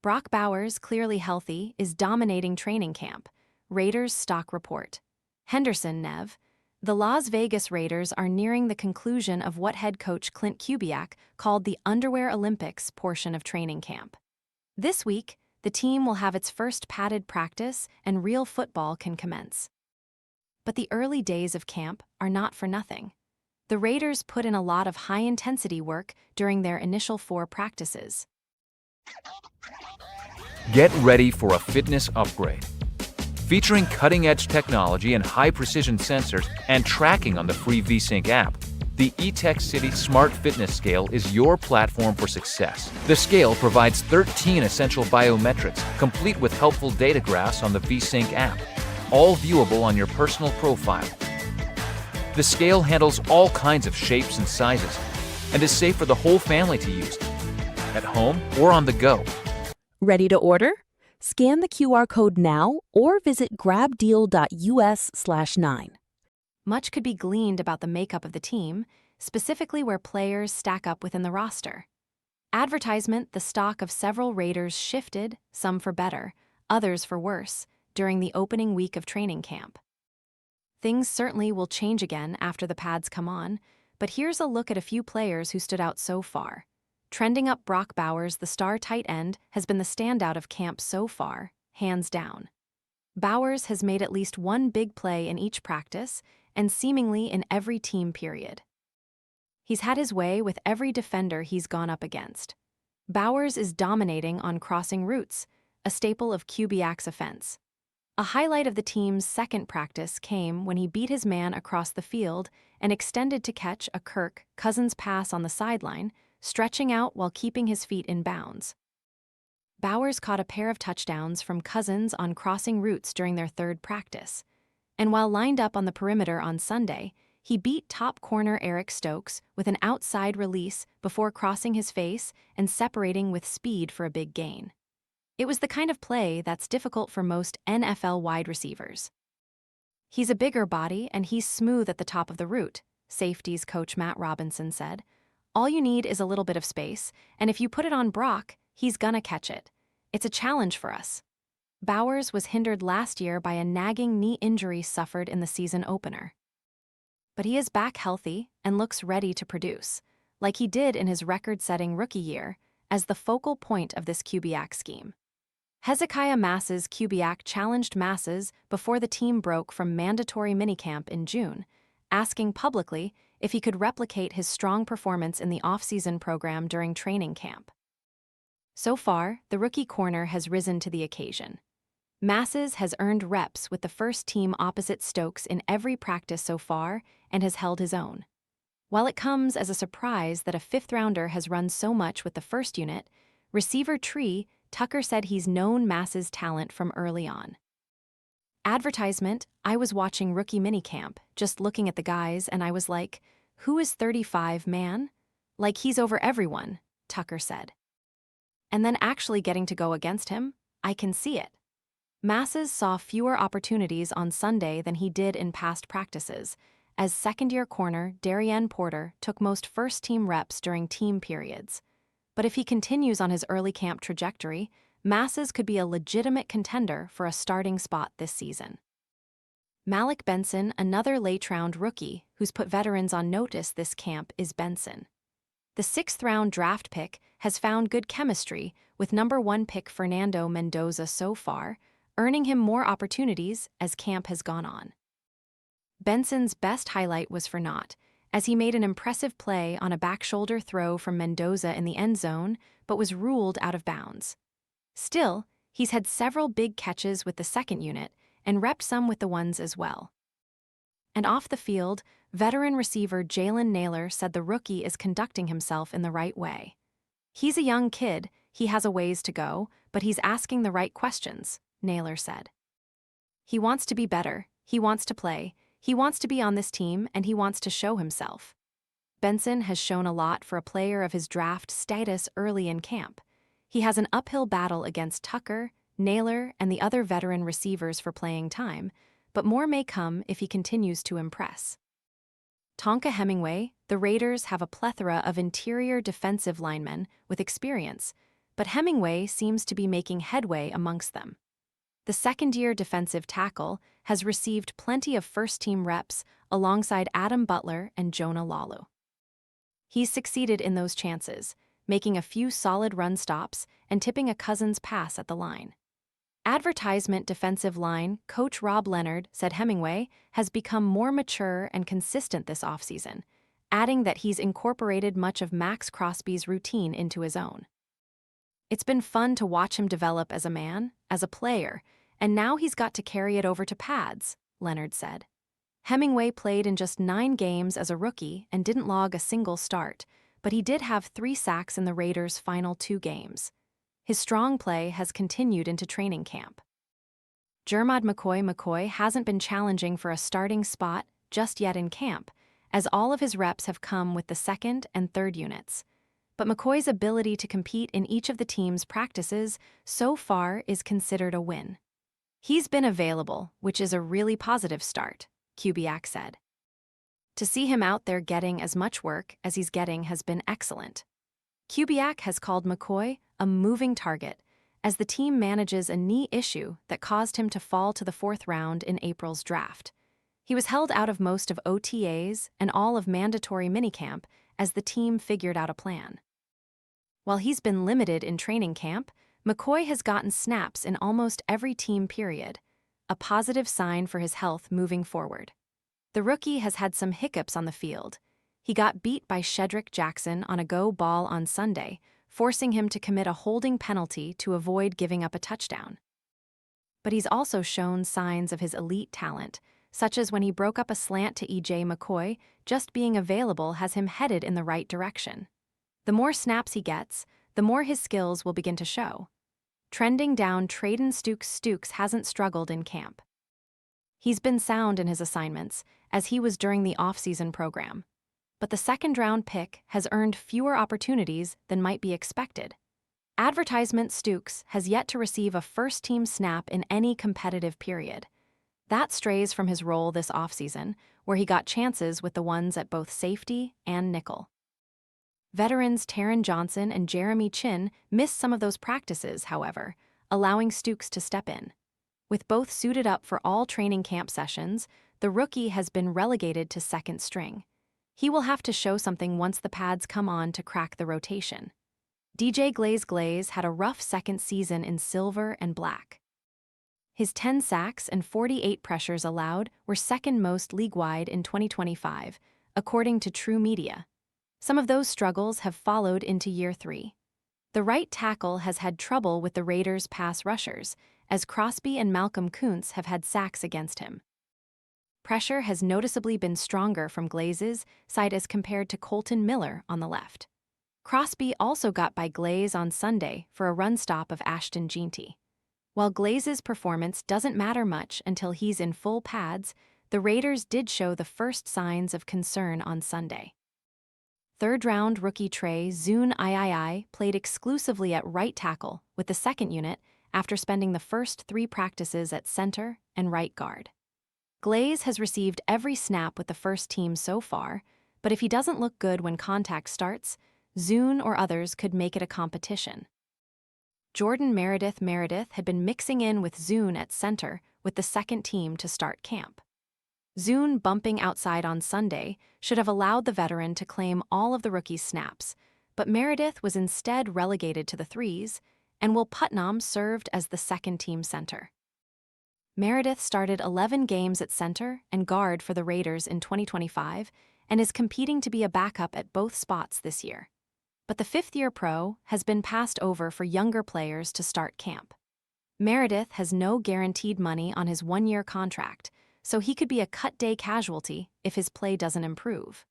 Brock Bowers, clearly healthy, is dominating training camp. Raiders stock report. Henderson, Nev. The Las Vegas Raiders are nearing the conclusion of what head coach Klint Kubiak called the Underwear Olympics portion of training camp. This week, the team will have its first padded practice and real football can commence. But the early days of camp are not for nothing. The Raiders put in a lot of high-intensity work during their initial 4 practices. Get ready for a fitness upgrade. Featuring cutting-edge technology and high-precision sensors and tracking on the free VSync app, the eTech City Smart Fitness Scale is your platform for success. The scale provides 13 essential biometrics, complete with helpful data graphs on the VSync app, all viewable on your personal profile. The scale handles all kinds of shapes and sizes and is safe for the whole family to use, at home or on the go. Ready to order? Scan the QR code now or visit grabdeal.us/9. Much could be gleaned about the makeup of the team, specifically where players stack up within the roster. Advertisement: the stock of several Raiders shifted, some for better, others for worse, during the opening week of training camp. Things certainly will change again after the pads come on, but here's a look at a few players who stood out so far. Trending up, Brock Bowers, the star tight end, has been the standout of camp so far, hands down. Bowers has made at least one big play in each practice, and seemingly in every team period. He's had his way with every defender he's gone up against. Bowers is dominating on crossing routes, a staple of Kubiak's offense. A highlight of the team's second practice came when he beat his man across the field and extended to catch a Kirk Cousins pass on the sideline, stretching out while keeping his feet in bounds. Bowers caught a pair of touchdowns from Cousins on crossing routes during their third practice, and while lined up on the perimeter on Sunday, he beat top corner Eric Stokes with an outside release before crossing his face and separating with speed for a big gain. It was the kind of play that's difficult for most NFL wide receivers. He's a bigger body and he's smooth at the top of the route, safeties coach Matt Robinson said. All you need is a little bit of space, and if you put it on Brock, he's gonna catch it. It's a challenge for us. Bowers was hindered last year by a nagging knee injury suffered in the season opener. But he is back healthy and looks ready to produce, like he did in his record-setting rookie year, as the focal point of this Kubiak scheme. Hezekiah Mass's Kubiak challenged Masses before the team broke from mandatory minicamp in June, asking publicly if he could replicate his strong performance in the off-season program during training camp. So far, the rookie corner has risen to the occasion. Masses has earned reps with the first team opposite Stokes in every practice so far and has held his own. While it comes as a surprise that a fifth-rounder has run so much with the first unit, receiver Tree Tucker said he's known Masses' talent from early on. Advertisement: I was watching rookie minicamp, just looking at the guys, and I was like, who is 35, man? Like he's over everyone, Tucker said. And then actually getting to go against him, I can see it. Masses saw fewer opportunities on Sunday than he did in past practices, as second-year corner Darrian Porter took most first-team reps during team periods. But if he continues on his early camp trajectory, Masses could be a legitimate contender for a starting spot this season. Malik Benson, another late-round rookie who's put veterans on notice this camp, is Benson. The 6th-round draft pick has found good chemistry with number 1 pick Fernando Mendoza so far, earning him more opportunities as camp has gone on. Benson's best highlight was for naught, as he made an impressive play on a back-shoulder throw from Mendoza in the end zone, but was ruled out of bounds. Still, he's had several big catches with the second unit and repped some with the ones as well. And off the field, veteran receiver Jalen Naylor said the rookie is conducting himself in the right way. He's a young kid, he has a ways to go, but he's asking the right questions, Naylor said. He wants to be better, he wants to play, he wants to be on this team, and he wants to show himself. Benson has shown a lot for a player of his draft status early in camp. He has an uphill battle against Tucker, Naylor, and the other veteran receivers for playing time, but more may come if he continues to impress. Tonka Hemingway: the Raiders have a plethora of interior defensive linemen with experience, but Hemingway seems to be making headway amongst them. The second-year defensive tackle has received plenty of first-team reps alongside Adam Butler and Jonah Lalu. He's succeeded in those chances, making a few solid run stops and tipping a Cousins pass at the line. Advertisement defensive line coach Rob Leonard said Hemingway has become more mature and consistent this offseason, adding that he's incorporated much of Max Crosby's routine into his own. It's been fun to watch him develop as a man, as a player, and now he's got to carry it over to pads, Leonard said. Hemingway played in just 9 games as a rookie and didn't log a single start, but he did have 3 sacks in the Raiders' final 2 games. His strong play has continued into training camp. Jermod McCoy hasn't been challenging for a starting spot just yet in camp, as all of his reps have come with the second and third units. But McCoy's ability to compete in each of the team's practices so far is considered a win. He's been available, which is a really positive start, Kubiak said. To see him out there getting as much work as he's getting has been excellent. Kubiak has called McCoy a moving target as the team manages a knee issue that caused him to fall to the 4th round in April's draft. He was held out of most of OTAs and all of mandatory minicamp as the team figured out a plan. While he's been limited in training camp, McCoy has gotten snaps in almost every team period, a positive sign for his health moving forward. The rookie has had some hiccups on the field. He got beat by Shedrick Jackson on a go ball on Sunday, forcing him to commit a holding penalty to avoid giving up a touchdown. But he's also shown signs of his elite talent, such as when he broke up a slant to E.J. McCoy. Just being available has him headed in the right direction. The more snaps he gets, the more his skills will begin to show. Trending down, Traden Stukes hasn't struggled in camp. He's been sound in his assignments, as he was during the off-season program. But the second-round pick has earned fewer opportunities than might be expected. Advertisement Stukes has yet to receive a first-team snap in any competitive period. That strays from his role this offseason, where he got chances with the ones at both safety and nickel. Veterans Taron Johnson and Jeremy Chin missed some of those practices, however, allowing Stukes to step in. With both suited up for all training camp sessions, the rookie has been relegated to second string. He will have to show something once the pads come on to crack the rotation. DJ Glaze had a rough second season in silver and black. His 10 sacks and 48 pressures allowed were second most league-wide in 2025, according to True Media. Some of those struggles have followed into year 3. The right tackle has had trouble with the Raiders' pass rushers, as Crosby and Malcolm Kuntz have had sacks against him. Pressure has noticeably been stronger from Glaze's side as compared to Colton Miller on the left. Crosby also got by Glaze on Sunday for a run stop of Ashton Jeanty. While Glaze's performance doesn't matter much until he's in full pads, the Raiders did show the first signs of concern on Sunday. Third-round rookie Trey Zune III played exclusively at right tackle with the second unit after spending the first 3 practices at center and right guard. Glaze has received every snap with the first team so far, but if he doesn't look good when contact starts, Zune or others could make it a competition. Jordan Meredith had been mixing in with Zune at center with the second team to start camp. Zune bumping outside on Sunday should have allowed the veteran to claim all of the rookie's snaps, but Meredith was instead relegated to the 3s, and Will Putnam served as the second-team center. Meredith started 11 games at center and guard for the Raiders in 2025 and is competing to be a backup at both spots this year. But the 5th-year pro has been passed over for younger players to start camp. Meredith has no guaranteed money on his 1-year contract, so he could be a cut-day casualty if his play doesn't improve.